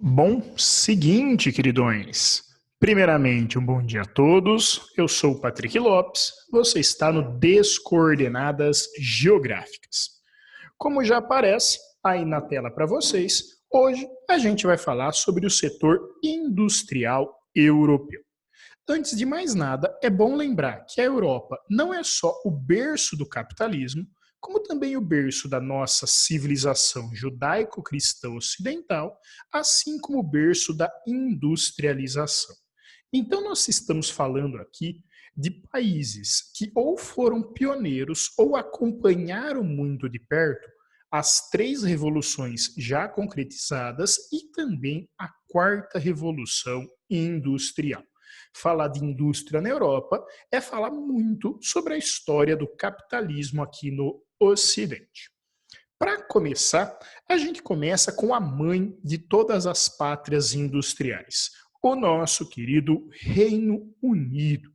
Bom, seguinte, queridões. Primeiramente, um bom dia a todos. Eu sou o Patrick Lopes. Você está no Descoordenadas Geográficas. Como já aparece aí na tela para vocês, hoje a gente vai falar sobre o setor industrial europeu. Antes de mais nada, é bom lembrar que a Europa não é só o berço do capitalismo, como também o berço da nossa civilização judaico-cristã ocidental, assim como o berço da industrialização. Então, nós estamos falando aqui de países que ou foram pioneiros ou acompanharam muito de perto as três revoluções já concretizadas e também a quarta revolução industrial. Falar de indústria na Europa é falar muito sobre a história do capitalismo aqui no Ocidente. Para começar, a gente começa com a mãe de todas as pátrias industriais, o nosso querido Reino Unido.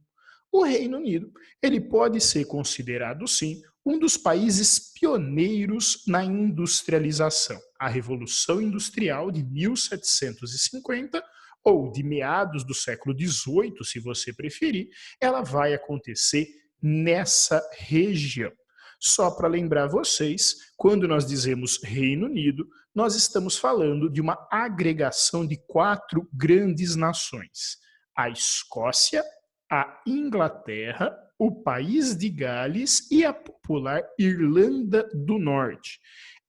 O Reino Unido, ele pode ser considerado, sim, um dos países pioneiros na industrialização. A Revolução Industrial de 1750, ou de meados do século XVIII, se você preferir, ela vai acontecer nessa região. Só para lembrar vocês, quando nós dizemos Reino Unido, nós estamos falando de uma agregação de quatro grandes nações: a Escócia, a Inglaterra, o país de Gales e a popular Irlanda do Norte.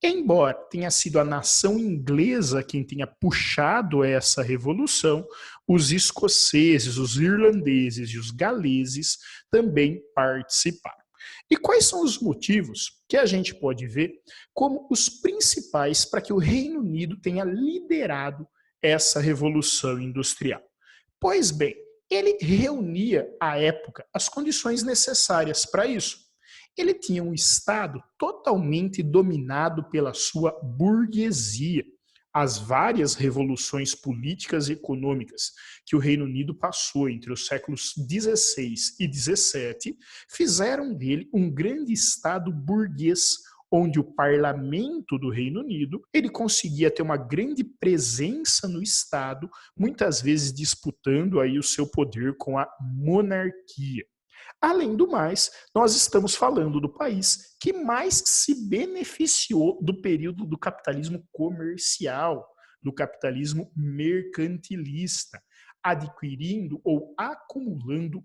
Embora tenha sido a nação inglesa quem tenha puxado essa revolução, os escoceses, os irlandeses e os galeses também participaram. E quais são os motivos que a gente pode ver como os principais para que o Reino Unido tenha liderado essa revolução industrial? Pois bem, ele reunia, à época, as condições necessárias para isso. Ele tinha um Estado totalmente dominado pela sua burguesia. As várias revoluções políticas e econômicas que o Reino Unido passou entre os séculos XVI e XVII fizeram dele um grande Estado burguês, onde o parlamento do Reino Unido ele conseguia ter uma grande presença no Estado, muitas vezes disputando aí o seu poder com a monarquia. Além do mais, nós estamos falando do país que mais se beneficiou do período do capitalismo comercial, do capitalismo mercantilista, adquirindo ou acumulando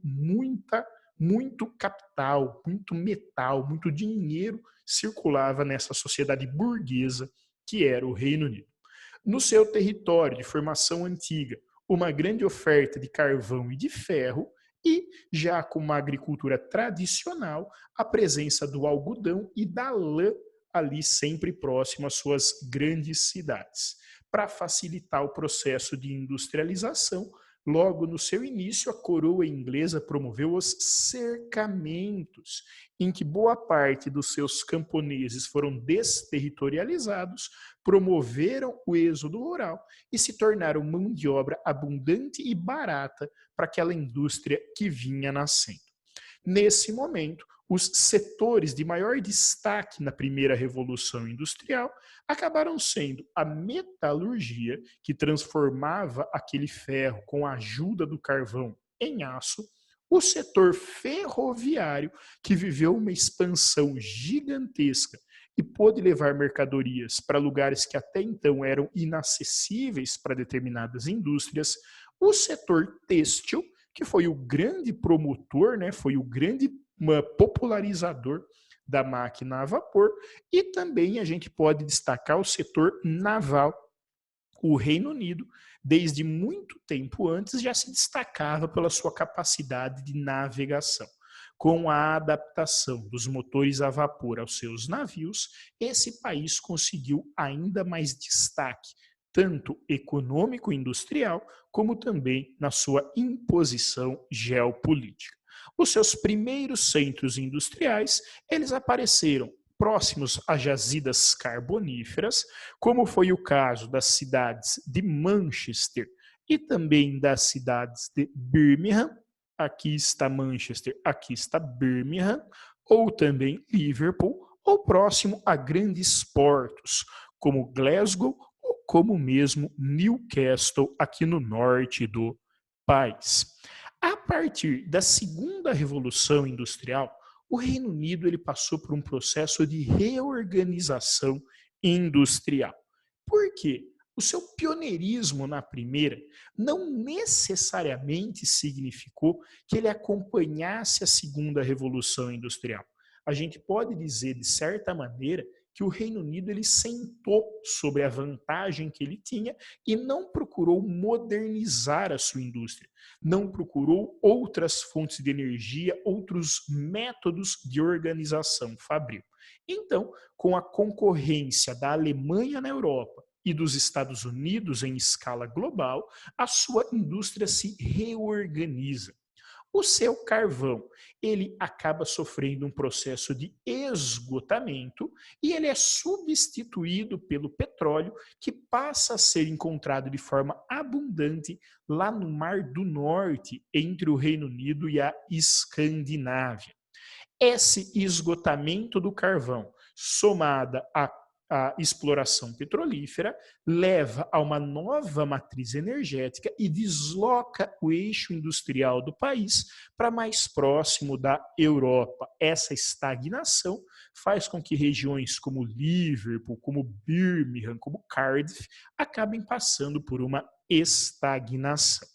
muito capital, muito metal, muito dinheiro circulava nessa sociedade burguesa que era o Reino Unido. No seu território de formação antiga, uma grande oferta de carvão e de ferro, e, já com uma agricultura tradicional, a presença do algodão e da lã ali sempre próximo às suas grandes cidades. Para facilitar o processo de industrialização, logo no seu início, a coroa inglesa promoveu os cercamentos, em que boa parte dos seus camponeses foram desterritorializados, promoveram o êxodo rural e se tornaram mão de obra abundante e barata para aquela indústria que vinha nascendo. Nesse momento, os setores de maior destaque na primeira revolução industrial acabaram sendo a metalurgia, que transformava aquele ferro com a ajuda do carvão em aço, o setor ferroviário, que viveu uma expansão gigantesca e pôde levar mercadorias para lugares que até então eram inacessíveis para determinadas indústrias, o setor têxtil, que foi o grande promotor, né, foi o grande popularizador da máquina a vapor, e também a gente pode destacar o setor naval. O Reino Unido, desde muito tempo antes, já se destacava pela sua capacidade de navegação. Com a adaptação dos motores a vapor aos seus navios, esse país conseguiu ainda mais destaque, tanto econômico e industrial, como também na sua imposição geopolítica. Os seus primeiros centros industriais, eles apareceram próximos a jazidas carboníferas, como foi o caso das cidades de Manchester e também das cidades de Birmingham. Aqui está Manchester, aqui está Birmingham, ou também Liverpool, ou próximo a grandes portos, como Glasgow como mesmo Newcastle, aqui no norte do país. A partir da segunda revolução industrial, o Reino Unido ele passou por um processo de reorganização industrial. Por quê? O seu pioneirismo na primeira não necessariamente significou que ele acompanhasse a segunda revolução industrial. A gente pode dizer, de certa maneira, que o Reino Unido ele sentou sobre a vantagem que ele tinha e não procurou modernizar a sua indústria, não procurou outras fontes de energia, outros métodos de organização fabril. Então, com a concorrência da Alemanha na Europa e dos Estados Unidos em escala global, a sua indústria se reorganiza. O seu carvão, ele acaba sofrendo um processo de esgotamento e ele é substituído pelo petróleo, que passa a ser encontrado de forma abundante lá no Mar do Norte, entre o Reino Unido e a Escandinávia. Esse esgotamento do carvão, somada à exploração petrolífera, leva a uma nova matriz energética e desloca o eixo industrial do país para mais próximo da Europa. Essa estagnação faz com que regiões como Liverpool, como Birmingham, como Cardiff, acabem passando por uma estagnação.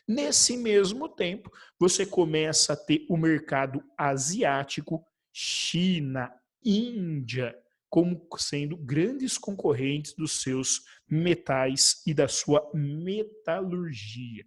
Nesse mesmo tempo, você começa a ter o mercado asiático, China, Índia, como sendo grandes concorrentes dos seus metais e da sua metalurgia.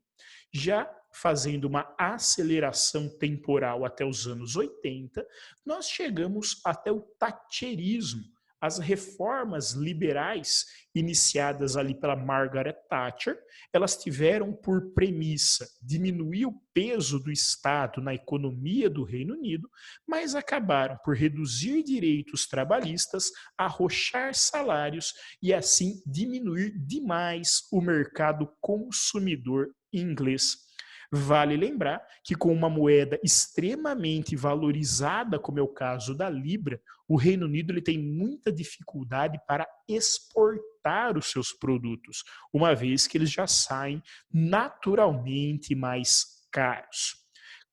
Já fazendo uma aceleração temporal até os anos 80, nós chegamos até o thatcherismo, as reformas liberais iniciadas ali pela Margaret Thatcher, elas tiveram por premissa diminuir o peso do Estado na economia do Reino Unido, mas acabaram por reduzir direitos trabalhistas, arrochar salários e assim diminuir demais o mercado consumidor inglês. Vale lembrar que com uma moeda extremamente valorizada, como é o caso da Libra, o Reino Unido ele tem muita dificuldade para exportar os seus produtos, uma vez que eles já saem naturalmente mais caros.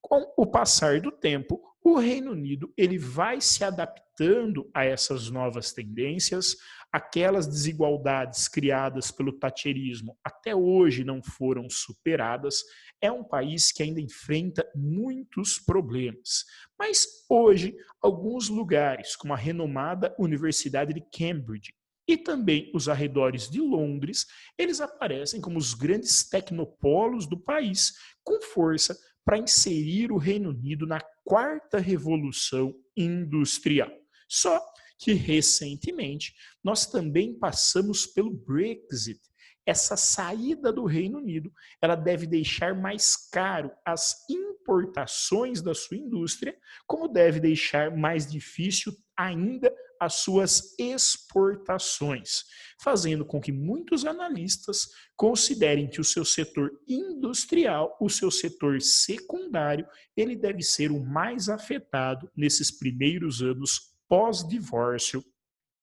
Com o passar do tempo, o Reino Unido ele vai se adaptando a essas novas tendências, aquelas desigualdades criadas pelo thatcherismo até hoje não foram superadas. É um país que ainda enfrenta muitos problemas. Mas hoje, alguns lugares, como a renomada Universidade de Cambridge e também os arredores de Londres, eles aparecem como os grandes tecnopolos do país, com força para inserir o Reino Unido na quarta revolução industrial. Só que recentemente nós também passamos pelo Brexit. Essa saída do Reino Unido, ela deve deixar mais caro as importações da sua indústria, como deve deixar mais difícil ainda as suas exportações, fazendo com que muitos analistas considerem que o seu setor industrial, o seu setor secundário, ele deve ser o mais afetado nesses primeiros anos pós-divórcio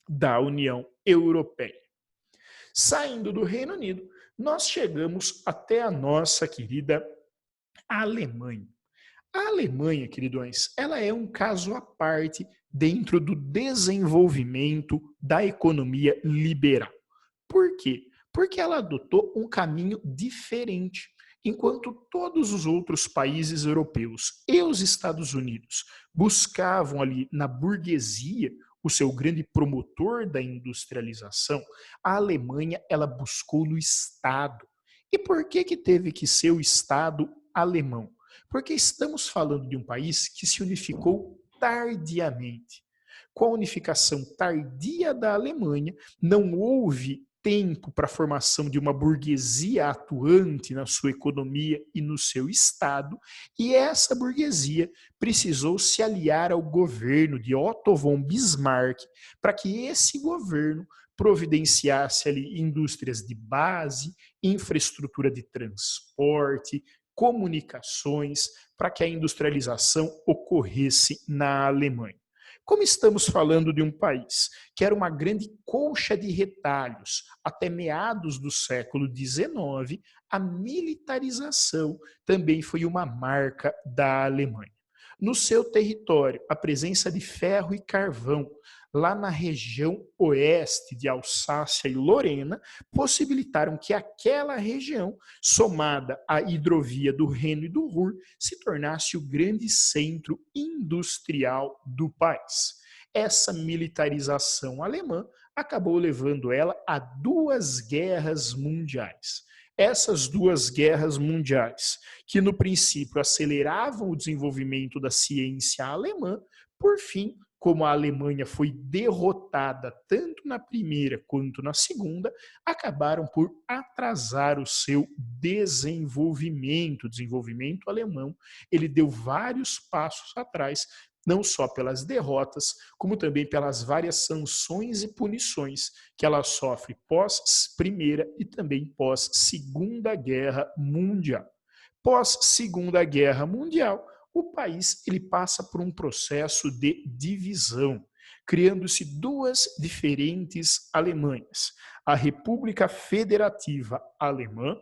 da União Europeia. Saindo do Reino Unido, nós chegamos até a nossa querida Alemanha. A Alemanha, queridões, ela é um caso à parte dentro do desenvolvimento da economia liberal. Por quê? Porque ela adotou um caminho diferente. Enquanto todos os outros países europeus e os Estados Unidos buscavam ali na burguesia o seu grande promotor da industrialização, a Alemanha ela buscou no Estado. E por que teve que ser o Estado alemão? Porque estamos falando de um país que se unificou tardiamente. Com a unificação tardia da Alemanha, não houve tempo para a formação de uma burguesia atuante na sua economia e no seu Estado, e essa burguesia precisou se aliar ao governo de Otto von Bismarck para que esse governo providenciasse ali indústrias de base, infraestrutura de transporte, comunicações, para que a industrialização ocorresse na Alemanha. Como estamos falando de um país que era uma grande colcha de retalhos até meados do século XIX, a militarização também foi uma marca da Alemanha. No seu território, a presença de ferro e carvão, lá na região oeste de Alsácia e Lorena, possibilitaram que aquela região, somada à hidrovia do Reno e do Ruhr, se tornasse o grande centro industrial do país. Essa militarização alemã acabou levando ela a duas guerras mundiais. Essas duas guerras mundiais, que no princípio aceleravam o desenvolvimento da ciência alemã, por fim, como a Alemanha foi derrotada tanto na primeira quanto na segunda, acabaram por atrasar o seu desenvolvimento. O desenvolvimento alemão, ele deu vários passos atrás, não só pelas derrotas, como também pelas várias sanções e punições que ela sofre pós-Primeira e também pós-Segunda Guerra Mundial. Pós-Segunda Guerra Mundial, o país ele passa por um processo de divisão, criando-se duas diferentes Alemanhas. A República Federativa Alemã,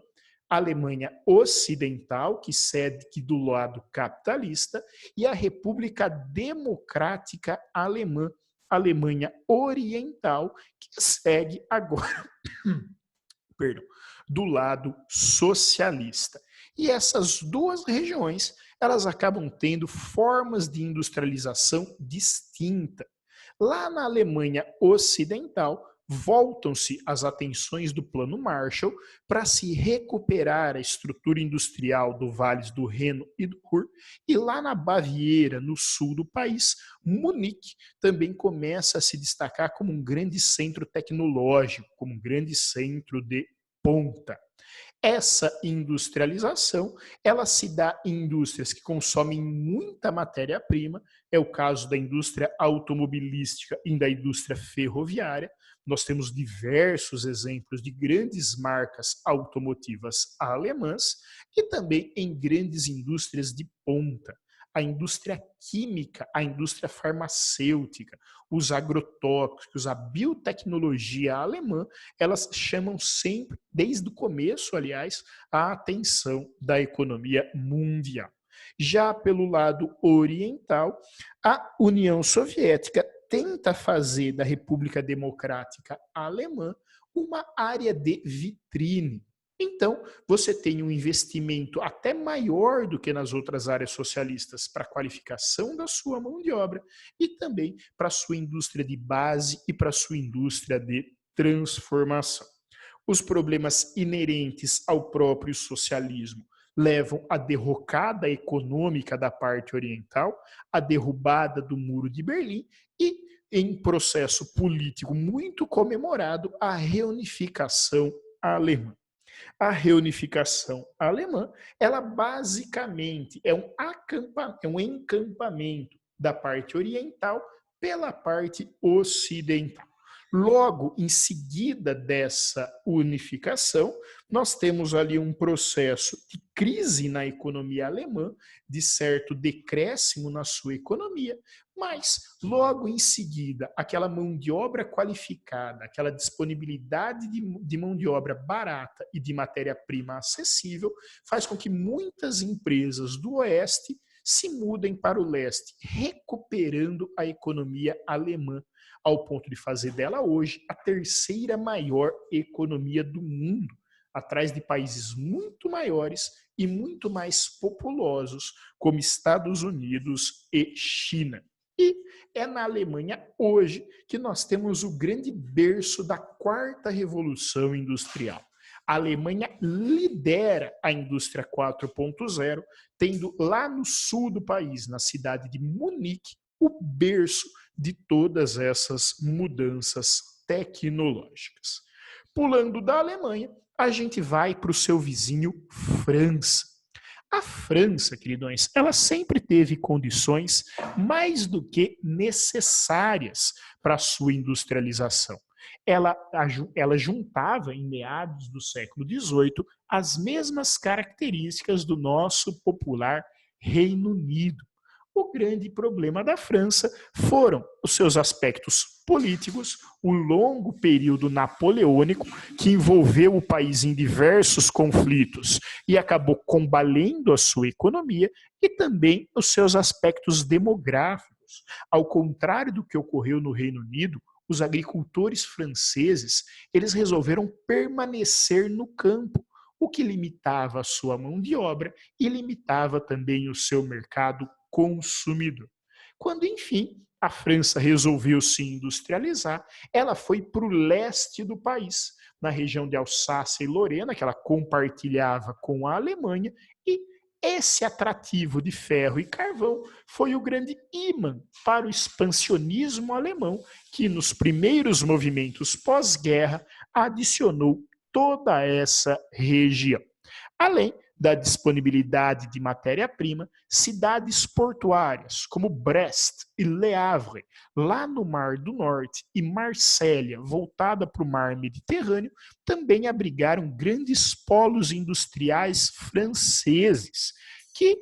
a Alemanha Ocidental, que segue do lado capitalista, e a República Democrática Alemã, Alemanha Oriental, que segue agora perdão, do lado socialista. E essas duas regiões, elas acabam tendo formas de industrialização distinta. Lá na Alemanha Ocidental, voltam-se as atenções do Plano Marshall para se recuperar a estrutura industrial do Vales do Reno e do Ruhr, e lá na Baviera, no sul do país, Munique também começa a se destacar como um grande centro tecnológico, como um grande centro de ponta. Essa industrialização, ela se dá em indústrias que consomem muita matéria-prima, é o caso da indústria automobilística e da indústria ferroviária. Nós temos diversos exemplos de grandes marcas automotivas alemãs e também em grandes indústrias de ponta. A indústria química, a indústria farmacêutica, os agrotóxicos, a biotecnologia alemã, elas chamam sempre, desde o começo, aliás, a atenção da economia mundial. Já pelo lado oriental, a União Soviética tenta fazer da República Democrática Alemã uma área de vitrine. Então, você tem um investimento até maior do que nas outras áreas socialistas para a qualificação da sua mão de obra e também para a sua indústria de base e para a sua indústria de transformação. Os problemas inerentes ao próprio socialismo levam à derrocada econômica da parte oriental, à derrubada do Muro de Berlim e, em processo político muito comemorado, a reunificação alemã. A reunificação alemã, ela basicamente é um encampamento da parte oriental pela parte ocidental. Logo em seguida dessa unificação, nós temos ali um processo de crise na economia alemã, de certo decréscimo na sua economia, mas logo em seguida, aquela mão de obra qualificada, aquela disponibilidade de mão de obra barata e de matéria-prima acessível, faz com que muitas empresas do oeste se mudem para o leste, recuperando a economia alemã, ao ponto de fazer dela hoje a terceira maior economia do mundo, atrás de países muito maiores e muito mais populosos, como Estados Unidos e China. E é na Alemanha hoje que nós temos o grande berço da quarta revolução industrial. A Alemanha lidera a indústria 4.0, tendo lá no sul do país, na cidade de Munique, o berço de todas essas mudanças tecnológicas. Pulando da Alemanha, a gente vai para o seu vizinho França. A França, queridões, ela sempre teve condições mais do que necessárias para a sua industrialização. Ela juntava, em meados do século XVIII, as mesmas características do nosso popular Reino Unido. O grande problema da França foram os seus aspectos políticos, o longo período napoleônico, que envolveu o país em diversos conflitos e acabou combalendo a sua economia, e também os seus aspectos demográficos. Ao contrário do que ocorreu no Reino Unido, os agricultores franceses, eles resolveram permanecer no campo, o que limitava a sua mão de obra e limitava também o seu mercado consumidor. Quando, enfim, a França resolveu se industrializar, ela foi para o leste do país, na região de Alsácia e Lorena, que ela compartilhava com a Alemanha, e esse atrativo de ferro e carvão foi o grande ímã para o expansionismo alemão, que nos primeiros movimentos pós-guerra adicionou toda essa região. Além da disponibilidade de matéria-prima, cidades portuárias como Brest e Le Havre, lá no Mar do Norte, e Marsella, voltada para o Mar Mediterrâneo, também abrigaram grandes polos industriais franceses que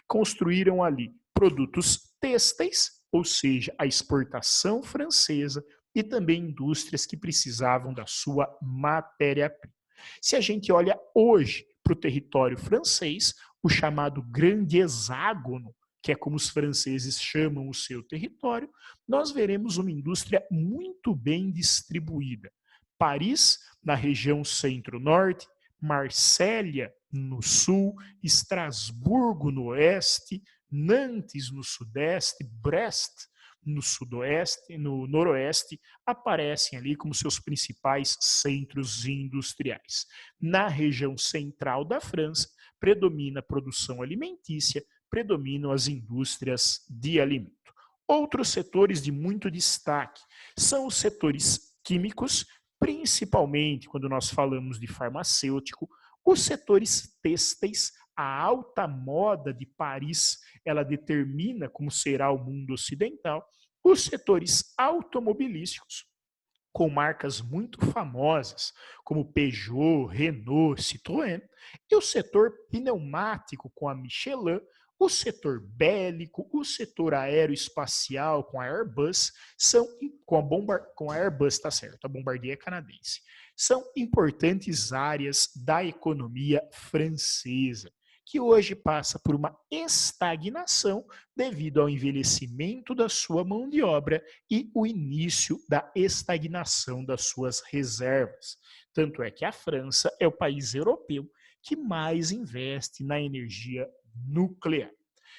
construíram ali produtos têxteis, ou seja, a exportação francesa, e também indústrias que precisavam da sua matéria-prima. Se a gente olha hoje para o território francês, o chamado Grande Hexágono, que é como os franceses chamam o seu território, nós veremos uma indústria muito bem distribuída. Paris, na região centro-norte, Marsella, no sul, Estrasburgo, no oeste, Nantes, no sudeste, Brest, no sudoeste, no noroeste, aparecem ali como seus principais centros industriais. Na região central da França, predomina a produção alimentícia, predominam as indústrias de alimento. Outros setores de muito destaque são os setores químicos, principalmente quando nós falamos de farmacêutico, os setores têxteis, a alta moda de Paris, ela determina como será o mundo ocidental, os setores automobilísticos, com marcas muito famosas, como Peugeot, Renault, Citroën, e o setor pneumático com a Michelin, o setor bélico, o setor aeroespacial com a Airbus, com a Airbus, tá certo, a Bombardier é canadense, são importantes áreas da economia francesa, que hoje passa por uma estagnação devido ao envelhecimento da sua mão de obra e o início da estagnação das suas reservas. Tanto é que a França é o país europeu que mais investe na energia nuclear.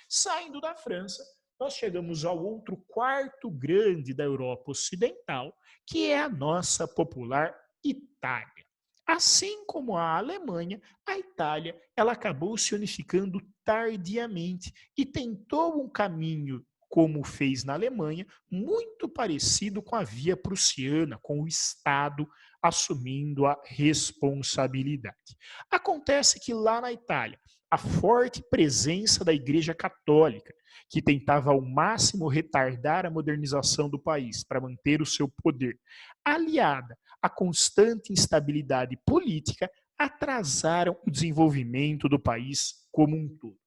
Saindo da França, nós chegamos ao outro quarto grande da Europa Ocidental, que é a nossa popular Itália. Assim como a Alemanha, a Itália ela acabou se unificando tardiamente e tentou um caminho, como fez na Alemanha, muito parecido com a via prussiana, com o Estado assumindo a responsabilidade. Acontece que lá na Itália, a forte presença da Igreja Católica, que tentava ao máximo retardar a modernização do país para manter o seu poder, aliada à constante instabilidade política, atrasaram o desenvolvimento do país como um todo.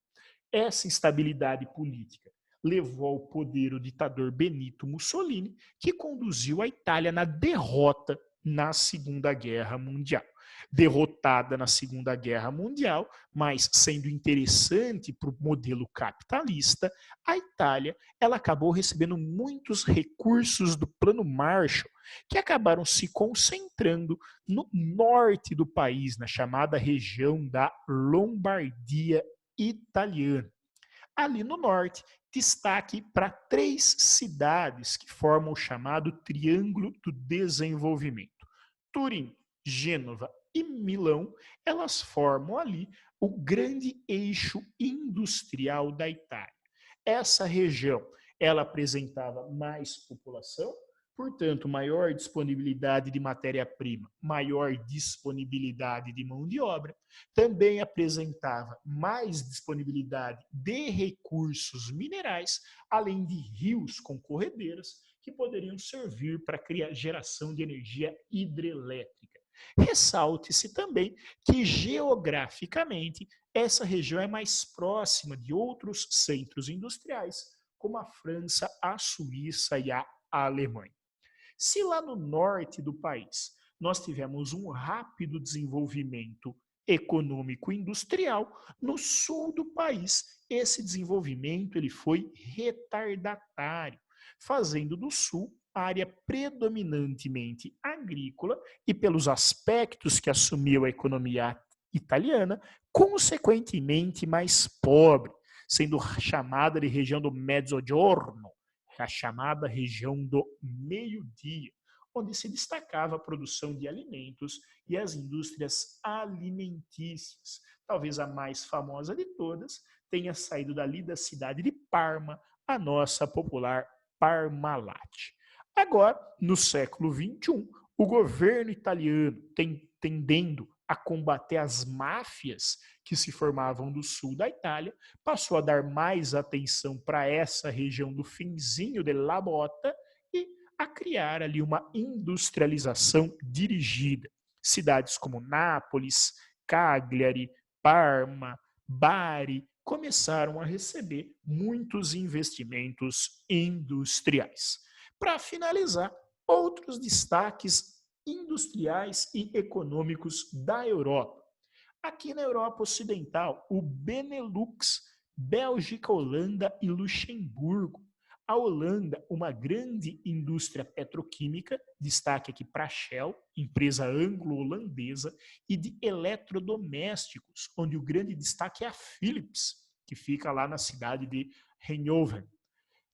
Essa instabilidade política levou ao poder o ditador Benito Mussolini, que conduziu a Itália na derrota na Segunda Guerra Mundial. Derrotada na Segunda Guerra Mundial, mas sendo interessante para o modelo capitalista, a Itália ela acabou recebendo muitos recursos do Plano Marshall, que acabaram se concentrando no norte do país, na chamada região da Lombardia italiana. Ali no norte, destaque para 3 cidades que formam o chamado Triângulo do Desenvolvimento. Turim, Gênova e Milão, elas formam ali o grande eixo industrial da Itália. Essa região, ela apresentava mais população, portanto, maior disponibilidade de matéria-prima, maior disponibilidade de mão de obra, também apresentava mais disponibilidade de recursos minerais, além de rios com corredeiras que poderiam servir para a geração de energia hidrelétrica. Ressalte-se também que, geograficamente, essa região é mais próxima de outros centros industriais, como a França, a Suíça e a Alemanha. Se lá no norte do país nós tivemos um rápido desenvolvimento econômico e industrial, no sul do país esse desenvolvimento ele foi retardatário, fazendo do sul área predominantemente agrícola e pelos aspectos que assumiu a economia italiana, consequentemente mais pobre, sendo chamada de região do Mezzogiorno, a chamada região do meio-dia, onde se destacava a produção de alimentos e as indústrias alimentícias. Talvez a mais famosa de todas tenha saído dali da cidade de Parma, a nossa popular Parmalat. Agora, no século XXI, o governo italiano tem tendendo a combater as máfias que se formavam do sul da Itália, passou a dar mais atenção para essa região do finzinho de La Botta e a criar ali uma industrialização dirigida. Cidades como Nápoles, Cagliari, Parma, Bari começaram a receber muitos investimentos industriais. Para finalizar, outros destaques industriais e econômicos da Europa. Aqui na Europa Ocidental, o Benelux, Bélgica, Holanda e Luxemburgo. A Holanda, uma grande indústria petroquímica, destaque aqui para a Shell, empresa anglo-holandesa, e de eletrodomésticos, onde o grande destaque é a Philips, que fica lá na cidade de Eindhoven.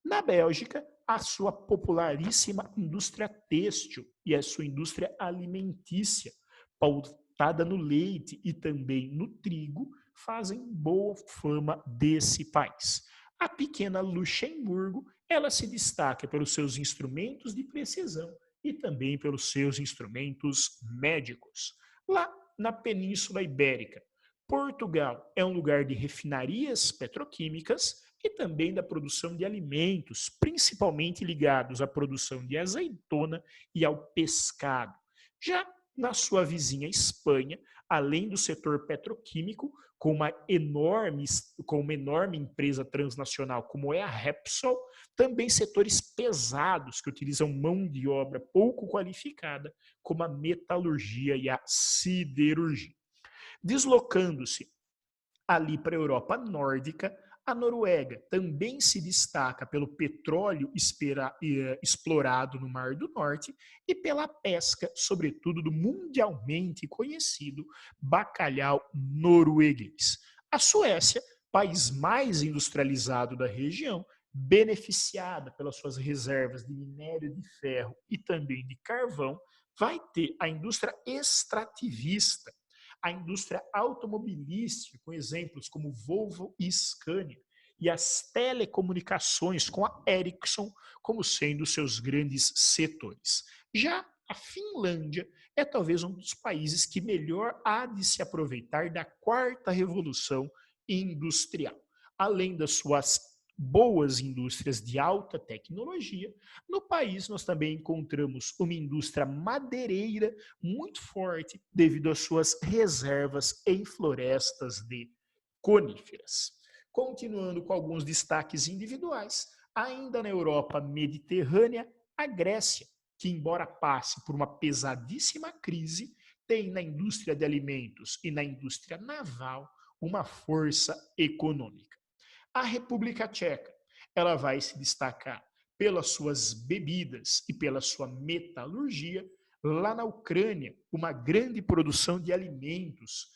Na Bélgica, a sua popularíssima indústria têxtil e a sua indústria alimentícia, pautada no leite e também no trigo, fazem boa fama desse país. A pequena Luxemburgo, ela se destaca pelos seus instrumentos de precisão e também pelos seus instrumentos médicos. Lá na Península Ibérica, Portugal é um lugar de refinarias petroquímicas e também da produção de alimentos, principalmente ligados à produção de azeitona e ao pescado. Já na sua vizinha Espanha, além do setor petroquímico, com uma enorme empresa transnacional como é a Repsol, também setores pesados que utilizam mão de obra pouco qualificada, como a metalurgia e a siderurgia. Deslocando-se ali para a Europa nórdica, a Noruega também se destaca pelo petróleo explorado no Mar do Norte e pela pesca, sobretudo do mundialmente conhecido bacalhau norueguês. A Suécia, país mais industrializado da região, beneficiada pelas suas reservas de minério de ferro e também de carvão, vai ter a indústria extrativista, a indústria automobilística, com exemplos como Volvo e Scania, e as telecomunicações com a Ericsson como sendo seus grandes setores. Já a Finlândia é talvez um dos países que melhor há de se aproveitar da quarta revolução industrial. Além das suas boas indústrias de alta tecnologia, no país nós também encontramos uma indústria madeireira muito forte devido às suas reservas em florestas de coníferas. Continuando com alguns destaques individuais, ainda na Europa mediterrânea, a Grécia, que embora passe por uma pesadíssima crise, tem na indústria de alimentos e na indústria naval uma força econômica. A República Tcheca, ela vai se destacar pelas suas bebidas e pela sua metalurgia. Lá na Ucrânia, uma grande produção de alimentos,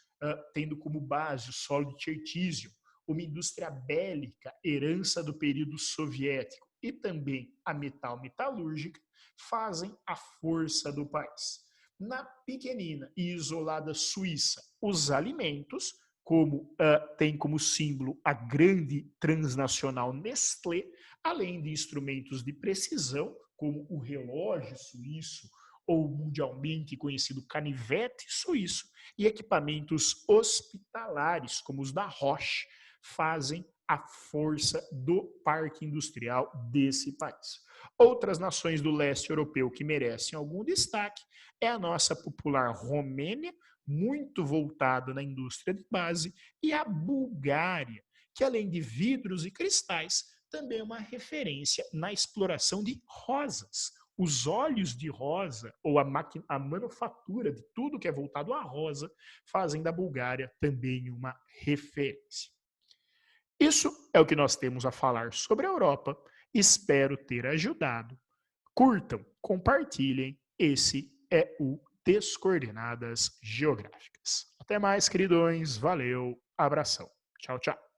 tendo como base o solo de Chertísio, uma indústria bélica, herança do período soviético, e também a metalúrgica, fazem a força do país. Na pequenina e isolada Suíça, os alimentos, como tem como símbolo a grande transnacional Nestlé, além de instrumentos de precisão, como o relógio suíço ou mundialmente conhecido canivete suíço, e equipamentos hospitalares, como os da Roche, fazem a força do parque industrial desse país. Outras nações do leste europeu que merecem algum destaque é a nossa popular Romênia, muito voltada na indústria de base, e a Bulgária, que além de vidros e cristais, também é uma referência na exploração de rosas. Os óleos de rosa, ou a manufatura de tudo que é voltado à rosa, fazem da Bulgária também uma referência. Isso é o que nós temos a falar sobre a Europa. Espero ter ajudado. Curtam, compartilhem. Esse é o Descoordenadas Geográficas. Até mais, queridões. Valeu. Abração. Tchau, tchau.